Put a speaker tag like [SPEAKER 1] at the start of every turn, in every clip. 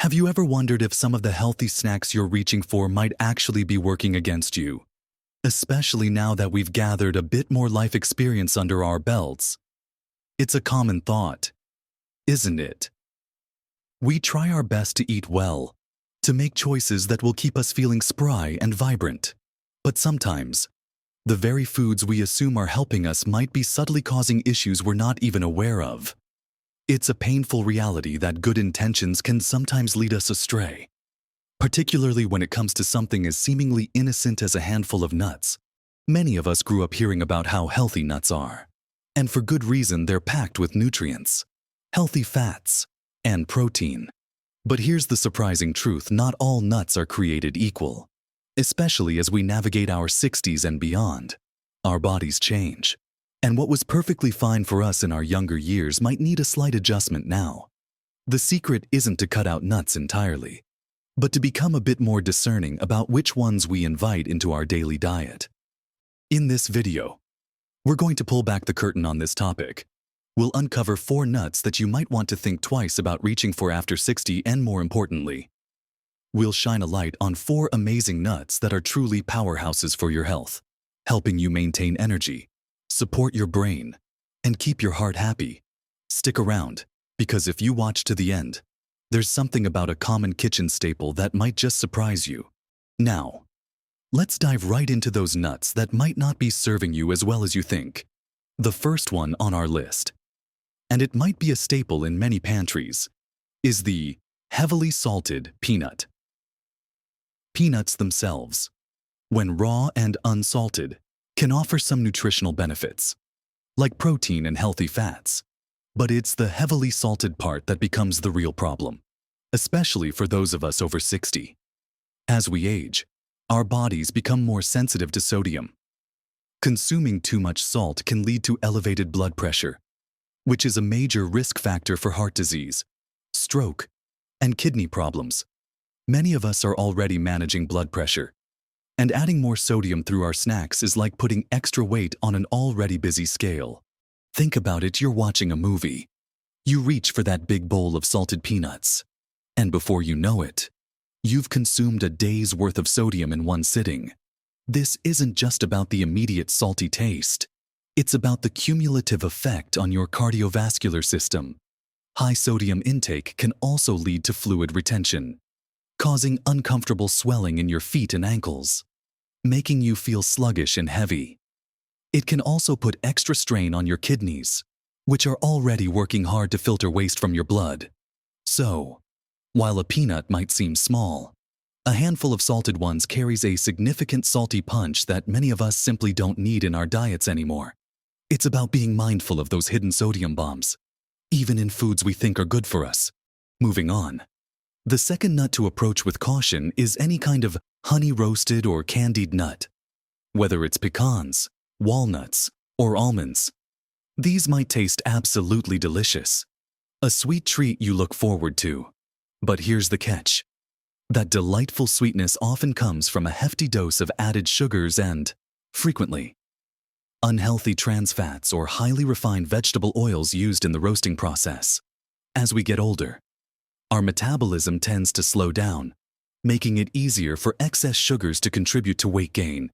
[SPEAKER 1] Have you ever wondered if some of the healthy snacks you're reaching for might actually be working against you? Especially now that we've gathered a bit more life experience under our belts. It's a common thought, isn't it? We try our best to eat well, to make choices that will keep us feeling spry and vibrant. But sometimes, the very foods we assume are helping us might be subtly causing issues we're not even aware of. It's a painful reality that good intentions can sometimes lead us astray, particularly when it comes to something as seemingly innocent as a handful of nuts. Many of us grew up hearing about how healthy nuts are. And for good reason, they're packed with nutrients, healthy fats, and protein. But here's the surprising truth: not all nuts are created equal. Especially as we navigate our 60s and beyond, our bodies change. And what was perfectly fine for us in our younger years might need a slight adjustment now. The secret isn't to cut out nuts entirely, but to become a bit more discerning about which ones we invite into our daily diet. In this video, we're going to pull back the curtain on this topic. We'll uncover 4 nuts that you might want to think twice about reaching for after 60, and more importantly, we'll shine a light on 4 amazing nuts that are truly powerhouses for your health, helping you maintain energy, support your brain, and keep your heart happy. Stick around, because if you watch to the end, there's something about a common kitchen staple that might just surprise you. Now, let's dive right into those nuts that might not be serving you as well as you think. The first one on our list, and it might be a staple in many pantries, is the heavily salted peanut. Peanuts themselves, when raw and unsalted, can offer some nutritional benefits, like protein and healthy fats. But it's the heavily salted part that becomes the real problem, especially for those of us over 60. As we age, our bodies become more sensitive to sodium. Consuming too much salt can lead to elevated blood pressure, which is a major risk factor for heart disease, stroke, and kidney problems. Many of us are already managing blood pressure, and adding more sodium through our snacks is like putting extra weight on an already busy scale. Think about it: you're watching a movie. You reach for that big bowl of salted peanuts, and before you know it, you've consumed a day's worth of sodium in one sitting. This isn't just about the immediate salty taste. It's about the cumulative effect on your cardiovascular system. High sodium intake can also lead to fluid retention, causing uncomfortable swelling in your feet and ankles, making you feel sluggish and heavy. It can also put extra strain on your kidneys, which are already working hard to filter waste from your blood. So, while a peanut might seem small, a handful of salted ones carries a significant salty punch that many of us simply don't need in our diets anymore. It's about being mindful of those hidden sodium bombs, even in foods we think are good for us. Moving on. The second nut to approach with caution is any kind of honey-roasted or candied nut. Whether it's pecans, walnuts, or almonds, these might taste absolutely delicious. A sweet treat you look forward to. But here's the catch. That delightful sweetness often comes from a hefty dose of added sugars and, frequently, unhealthy trans fats or highly refined vegetable oils used in the roasting process. As we get older, our metabolism tends to slow down, making it easier for excess sugars to contribute to weight gain,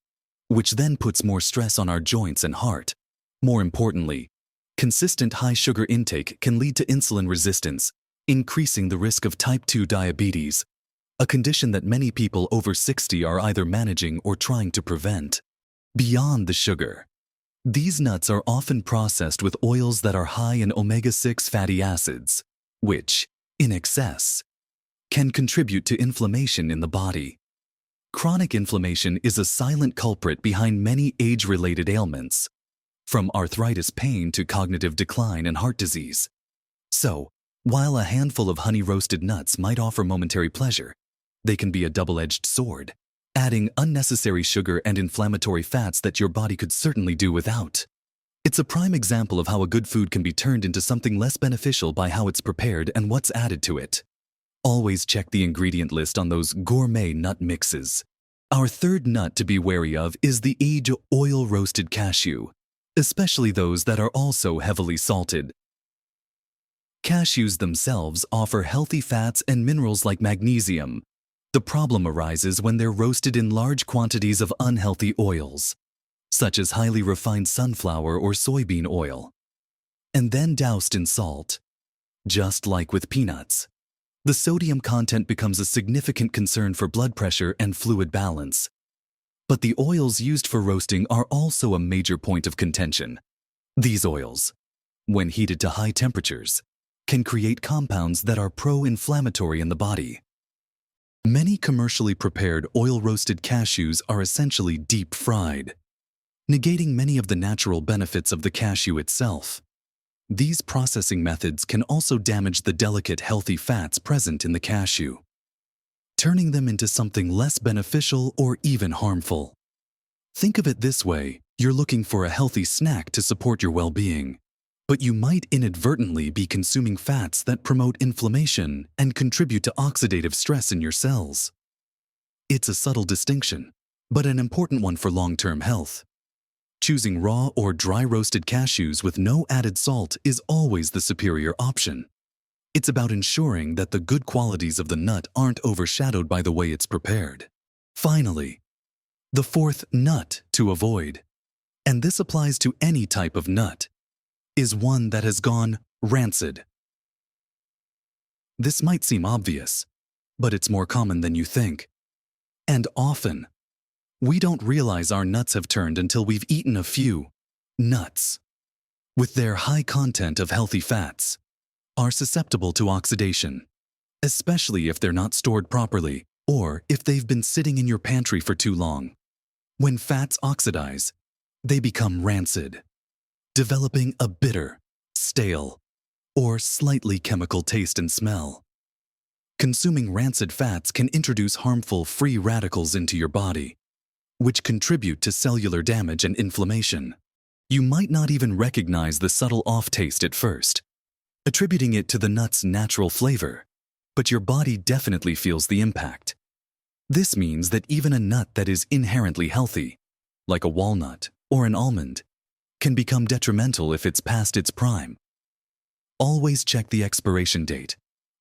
[SPEAKER 1] which then puts more stress on our joints and heart. More importantly, consistent high sugar intake can lead to insulin resistance, increasing the risk of type 2 diabetes, a condition that many people over 60 are either managing or trying to prevent. Beyond the sugar, these nuts are often processed with oils that are high in omega-6 fatty acids, which, in excess, can contribute to inflammation in the body. Chronic inflammation is a silent culprit behind many age-related ailments, from arthritis pain to cognitive decline and heart disease. So, while a handful of honey-roasted nuts might offer momentary pleasure, they can be a double-edged sword, adding unnecessary sugar and inflammatory fats that your body could certainly do without. It's a prime example of how a good food can be turned into something less beneficial by how it's prepared and what's added to it. Always check the ingredient list on those gourmet nut mixes. Our third nut to be wary of is the oil-roasted cashew, especially those that are also heavily salted. Cashews themselves offer healthy fats and minerals like magnesium. The problem arises when they're roasted in large quantities of unhealthy oils, such as highly refined sunflower or soybean oil, and then doused in salt. Just like with peanuts, the sodium content becomes a significant concern for blood pressure and fluid balance. But the oils used for roasting are also a major point of contention. These oils, when heated to high temperatures, can create compounds that are pro-inflammatory in the body. Many commercially prepared oil-roasted cashews are essentially deep-fried, negating many of the natural benefits of the cashew itself. These processing methods can also damage the delicate, healthy fats present in the cashew, turning them into something less beneficial or even harmful. Think of it this way: you're looking for a healthy snack to support your well-being, but you might inadvertently be consuming fats that promote inflammation and contribute to oxidative stress in your cells. It's a subtle distinction, but an important one for long-term health. Choosing raw or dry roasted cashews with no added salt is always the superior option. It's about ensuring that the good qualities of the nut aren't overshadowed by the way it's prepared. Finally, the fourth nut to avoid, and this applies to any type of nut, is one that has gone rancid. This might seem obvious, but it's more common than you think. And often, we don't realize our nuts have turned until we've eaten a few. Nuts, with their high content of healthy fats, are susceptible to oxidation, especially if they're not stored properly or if they've been sitting in your pantry for too long. When fats oxidize, they become rancid, developing a bitter, stale, or slightly chemical taste and smell. Consuming rancid fats can introduce harmful free radicals into your body, which contribute to cellular damage and inflammation. You might not even recognize the subtle off-taste at first, attributing it to the nut's natural flavor, but your body definitely feels the impact. This means that even a nut that is inherently healthy, like a walnut or an almond, can become detrimental if it's past its prime. Always check the expiration date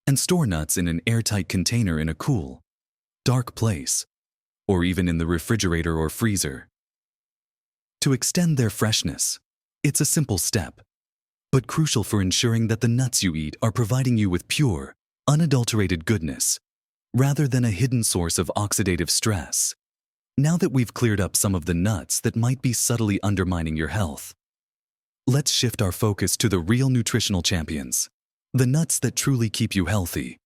[SPEAKER 1] and store nuts in an airtight container in a cool, dark place, or even in the refrigerator or freezer. To extend their freshness, it's a simple step, but crucial for ensuring that the nuts you eat are providing you with pure, unadulterated goodness, rather than a hidden source of oxidative stress. Now that we've cleared up some of the nuts that might be subtly undermining your health, let's shift our focus to the real nutritional champions, the nuts that truly keep you healthy,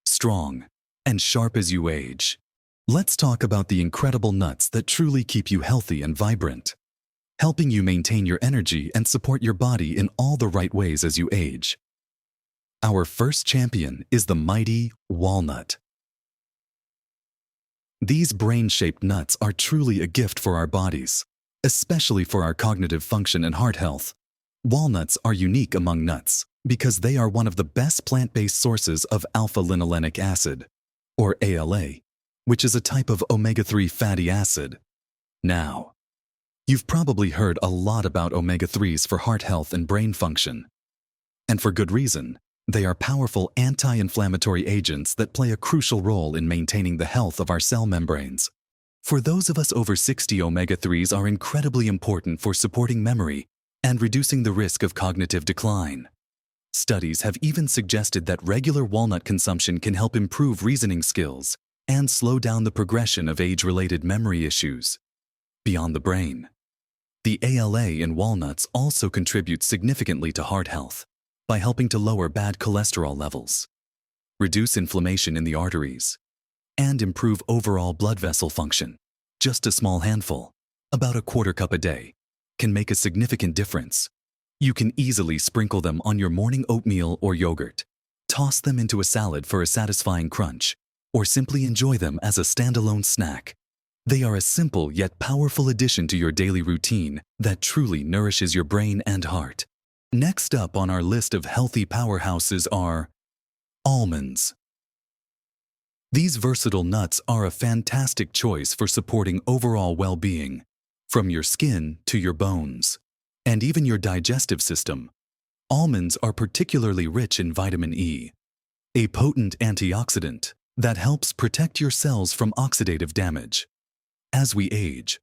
[SPEAKER 1] strong, and sharp as you age. Let's talk about the incredible nuts that truly keep you healthy and vibrant, helping you maintain your energy and support your body in all the right ways as you age. Our first champion is the mighty walnut. These brain-shaped nuts are truly a gift for our bodies, especially for our cognitive function and heart health. Walnuts are unique among nuts because they are one of the best plant-based sources of alpha-linolenic acid, or ALA, which is a type of omega-3 fatty acid. Now, you've probably heard a lot about omega-3s for heart health and brain function. And for good reason. They are powerful anti-inflammatory agents that play a crucial role in maintaining the health of our cell membranes. For those of us over 60, omega-3s are incredibly important for supporting memory and reducing the risk of cognitive decline. Studies have even suggested that regular walnut consumption can help improve reasoning skills and slow down the progression of age-related memory issues. Beyond the brain, the ALA in walnuts also contributes significantly to heart health by helping to lower bad cholesterol levels, reduce inflammation in the arteries, and improve overall blood vessel function. Just a small handful, about a quarter cup a day, can make a significant difference. You can easily sprinkle them on your morning oatmeal or yogurt, toss them into a salad for a satisfying crunch, or simply enjoy them as a standalone snack. They are a simple yet powerful addition to your daily routine that truly nourishes your brain and heart. Next up on our list of healthy powerhouses are almonds. These versatile nuts are a fantastic choice for supporting overall well-being, from your skin to your bones, and even your digestive system. Almonds are particularly rich in vitamin E, a potent antioxidant that helps protect your cells from oxidative damage. As we age,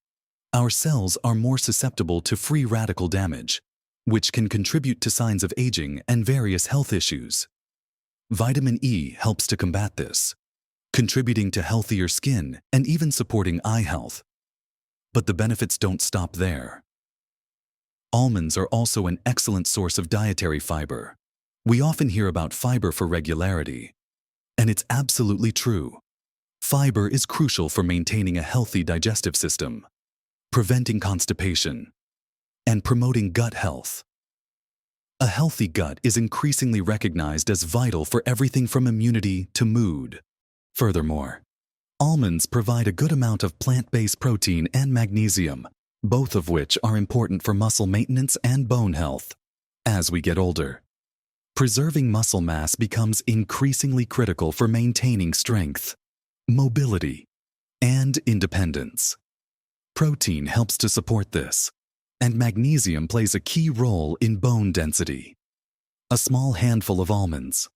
[SPEAKER 1] our cells are more susceptible to free radical damage, which can contribute to signs of aging and various health issues. Vitamin E helps to combat this, contributing to healthier skin and even supporting eye health. But the benefits don't stop there. Almonds are also an excellent source of dietary fiber. We often hear about fiber for regularity, and it's absolutely true. Fiber is crucial for maintaining a healthy digestive system, preventing constipation, and promoting gut health. A healthy gut is increasingly recognized as vital for everything from immunity to mood. Furthermore, almonds provide a good amount of plant-based protein and magnesium, both of which are important for muscle maintenance and bone health. As we get older, preserving muscle mass becomes increasingly critical for maintaining strength, mobility, and independence. Protein helps to support this, and magnesium plays a key role in bone density. A small handful of almonds,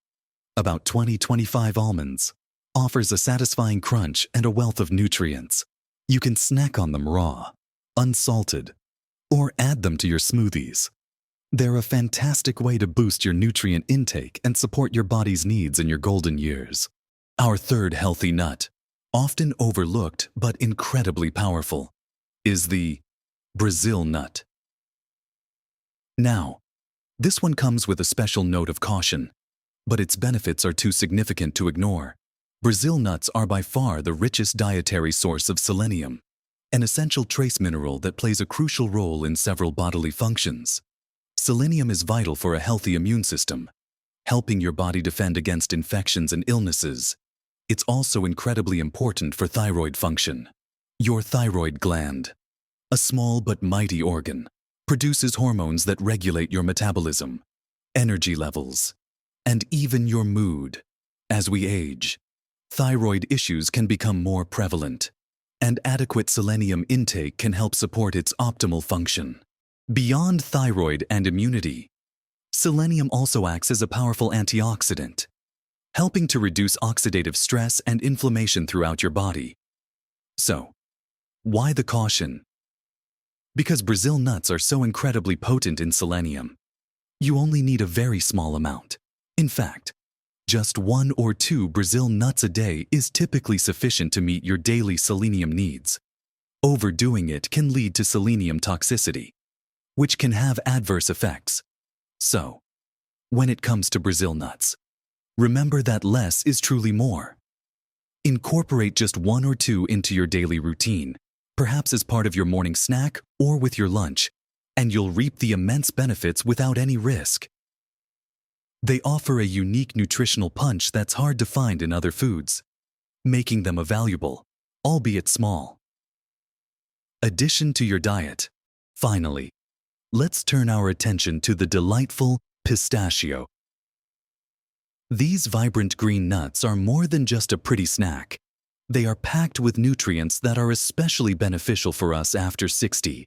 [SPEAKER 1] about 20-25 almonds, offers a satisfying crunch and a wealth of nutrients. You can snack on them raw, unsalted, or add them to your smoothies. They're a fantastic way to boost your nutrient intake and support your body's needs in your golden years. Our third healthy nut, often overlooked but incredibly powerful, is the Brazil nut. Now, this one comes with a special note of caution, but its benefits are too significant to ignore. Brazil nuts are by far the richest dietary source of selenium, an essential trace mineral that plays a crucial role in several bodily functions. Selenium is vital for a healthy immune system, helping your body defend against infections and illnesses. It's also incredibly important for thyroid function. Your thyroid gland, a small but mighty organ, produces hormones that regulate your metabolism, energy levels, and even your mood. As we age, thyroid issues can become more prevalent, and adequate selenium intake can help support its optimal function. Beyond thyroid and immunity, selenium also acts as a powerful antioxidant, helping to reduce oxidative stress and inflammation throughout your body. So, why the caution? Because Brazil nuts are so incredibly potent in selenium. You only need a very small amount. In fact, just 1 or 2 Brazil nuts a day is typically sufficient to meet your daily selenium needs. Overdoing it can lead to selenium toxicity, which can have adverse effects. So, when it comes to Brazil nuts, remember that less is truly more. Incorporate just 1 or 2 into your daily routine, perhaps as part of your morning snack or with your lunch, and you'll reap the immense benefits without any risk. They offer a unique nutritional punch that's hard to find in other foods, making them a valuable, albeit small, addition to your diet. Finally, let's turn our attention to the delightful pistachio. These vibrant green nuts are more than just a pretty snack. They are packed with nutrients that are especially beneficial for us after 60.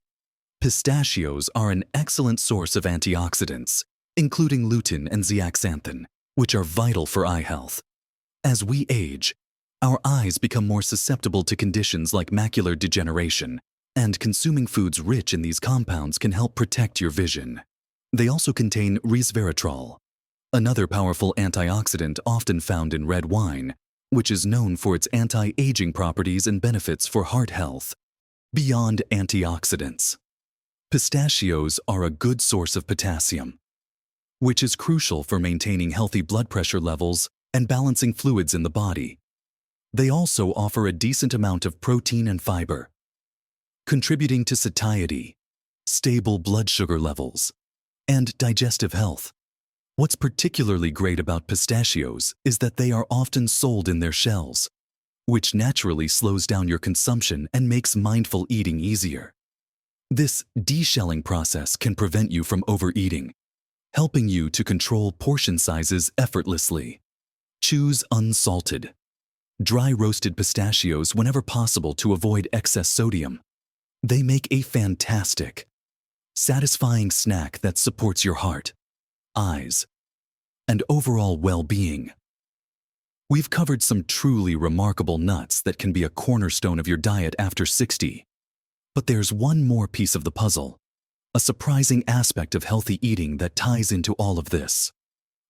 [SPEAKER 1] Pistachios are an excellent source of antioxidants, including lutein and zeaxanthin, which are vital for eye health. As we age, our eyes become more susceptible to conditions like macular degeneration, and consuming foods rich in these compounds can help protect your vision. They also contain resveratrol, another powerful antioxidant often found in red wine, which is known for its anti-aging properties and benefits for heart health. Beyond antioxidants, pistachios are a good source of potassium, which is crucial for maintaining healthy blood pressure levels and balancing fluids in the body. They also offer a decent amount of protein and fiber, contributing to satiety, stable blood sugar levels, and digestive health. What's particularly great about pistachios is that they are often sold in their shells, which naturally slows down your consumption and makes mindful eating easier. This deshelling process can prevent you from overeating, helping you to control portion sizes effortlessly. Choose unsalted, dry roasted pistachios whenever possible to avoid excess sodium. They make a fantastic, satisfying snack that supports your heart, eyes, and overall well-being. We've covered some truly remarkable nuts that can be a cornerstone of your diet after 60. But there's one more piece of the puzzle, a surprising aspect of healthy eating that ties into all of this.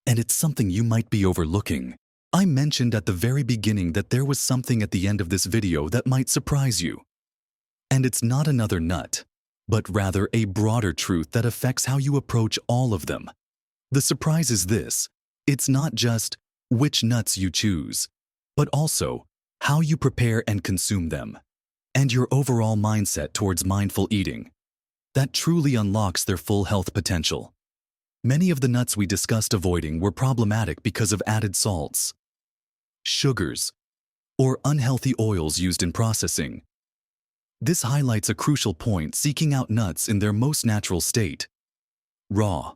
[SPEAKER 1] And it's something you might be overlooking. I mentioned at the very beginning that there was something at the end of this video that might surprise you. And it's not another nut, but rather a broader truth that affects how you approach all of them. The surprise is this: it's not just which nuts you choose, but also how you prepare and consume them, and your overall mindset towards mindful eating. That truly unlocks their full health potential. Many of the nuts we discussed avoiding were problematic because of added salts, sugars, or unhealthy oils used in processing. This highlights a crucial point: seeking out nuts in their most natural state. Raw,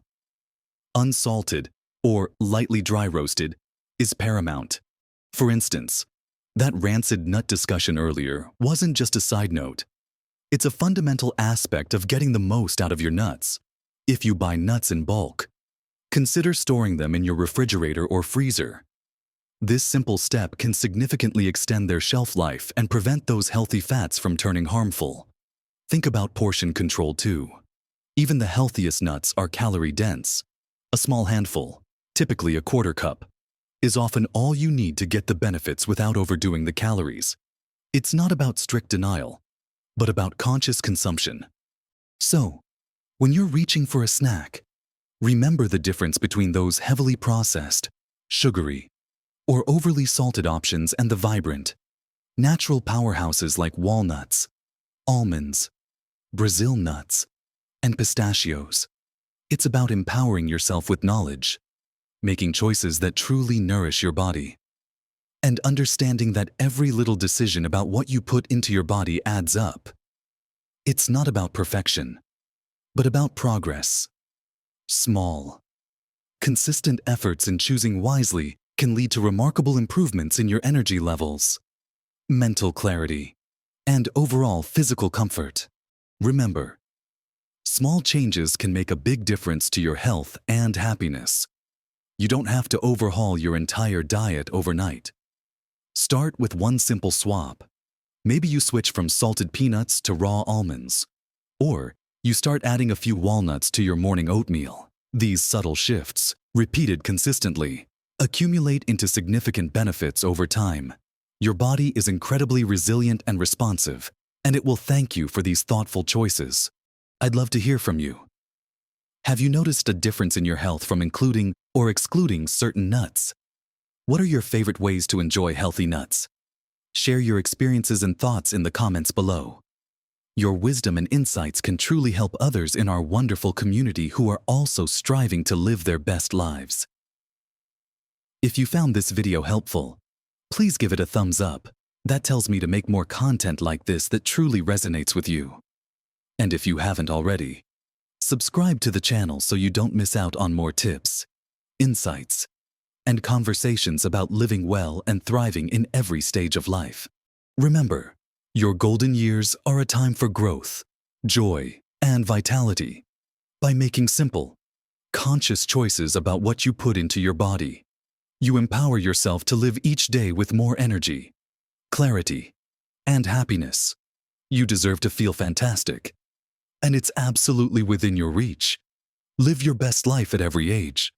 [SPEAKER 1] unsalted, or lightly dry roasted is paramount. For instance, that rancid nut discussion earlier wasn't just a side note. It's a fundamental aspect of getting the most out of your nuts. If you buy nuts in bulk, consider storing them in your refrigerator or freezer. This simple step can significantly extend their shelf life and prevent those healthy fats from turning harmful. Think about portion control too. Even the healthiest nuts are calorie-dense. A small handful, typically a quarter cup, is often all you need to get the benefits without overdoing the calories. It's not about strict denial, but about conscious consumption. So, when you're reaching for a snack, remember the difference between those heavily processed, sugary, or overly salted options and the vibrant, natural powerhouses like walnuts, almonds, Brazil nuts, and pistachios. It's about empowering yourself with knowledge, making choices that truly nourish your body, and understanding that every little decision about what you put into your body adds up. It's not about perfection, but about progress. Small, consistent efforts in choosing wisely can lead to remarkable improvements in your energy levels, mental clarity, and overall physical comfort. Remember, small changes can make a big difference to your health and happiness. You don't have to overhaul your entire diet overnight. Start with one simple swap. Maybe you switch from salted peanuts to raw almonds, or you start adding a few walnuts to your morning oatmeal. These subtle shifts, repeated consistently, accumulate into significant benefits over time. Your body is incredibly resilient and responsive, and it will thank you for these thoughtful choices. I'd love to hear from you. Have you noticed a difference in your health from including or excluding certain nuts? What are your favorite ways to enjoy healthy nuts? Share your experiences and thoughts in the comments below. Your wisdom and insights can truly help others in our wonderful community who are also striving to live their best lives. If you found this video helpful, please give it a thumbs up. That tells me to make more content like this that truly resonates with you. And if you haven't already, subscribe to the channel so you don't miss out on more tips, insights, and conversations about living well and thriving in every stage of life. Remember, your golden years are a time for growth, joy, and vitality. By making simple, conscious choices about what you put into your body, you empower yourself to live each day with more energy, clarity, and happiness. You deserve to feel fantastic, and it's absolutely within your reach. Live your best life at every age.